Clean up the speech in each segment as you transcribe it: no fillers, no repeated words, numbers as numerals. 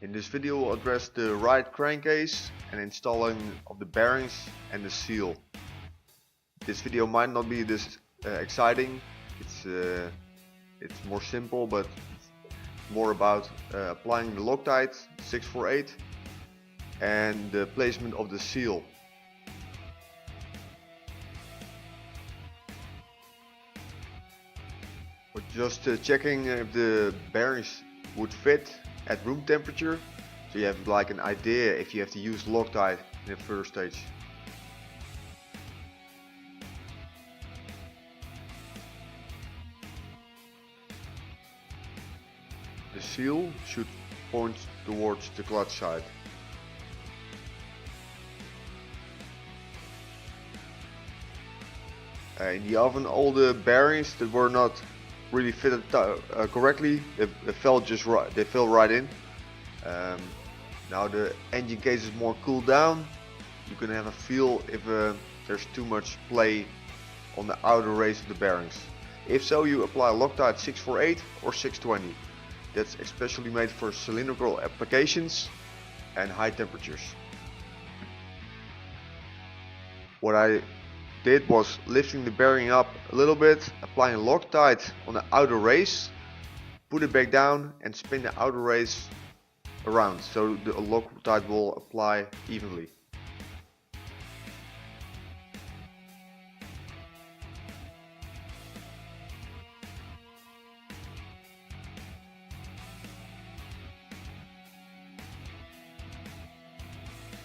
In this video we'll address the right crankcase and installing of the bearings and the seal. This video might not be this exciting, it's more simple, but it's more about applying the loctite 648 and the placement of the seal. We're just checking if the bearings would fit at room temperature, so you have like an idea if you have to use loctite in the first stage. The seal should point towards the clutch side. In the oven, all the bearings that were not really fitted correctly, they fell right in. Now the engine case is more cooled down. You can have a feel if there's too much play on the outer race of the bearings. If so, you apply Loctite 648 or 620. That's especially made for cylindrical applications and high temperatures. What I did was lifting the bearing up a little bit, applying Loctite on the outer race, put it back down and spin the outer race around so the Loctite will apply evenly.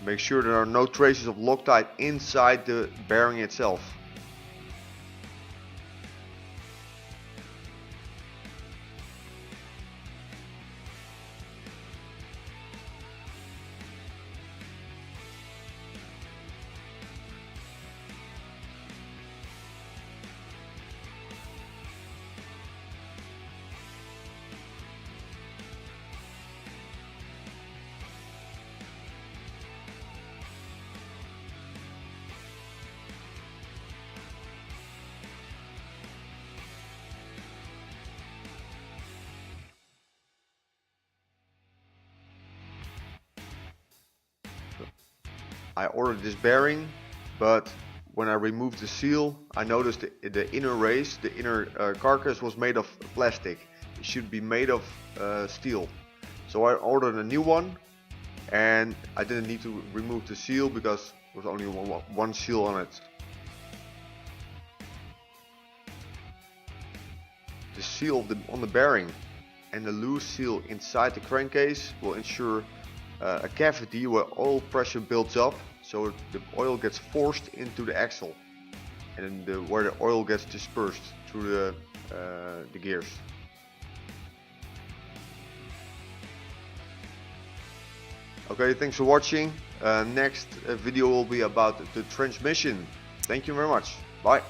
Make sure there are no traces of Loctite inside the bearing itself. I ordered this bearing, but when I removed the seal, I noticed the inner race, the inner carcass was made of plastic. It should be made of steel. So I ordered a new one, and I didn't need to remove the seal because there was only one seal on it. The seal on the bearing and the loose seal inside the crankcase will ensure a cavity where oil pressure builds up, so the oil gets forced into the axle, and where the oil gets dispersed through the gears. Okay, thanks for watching. Next video will be about the transmission. Thank you very much. Bye.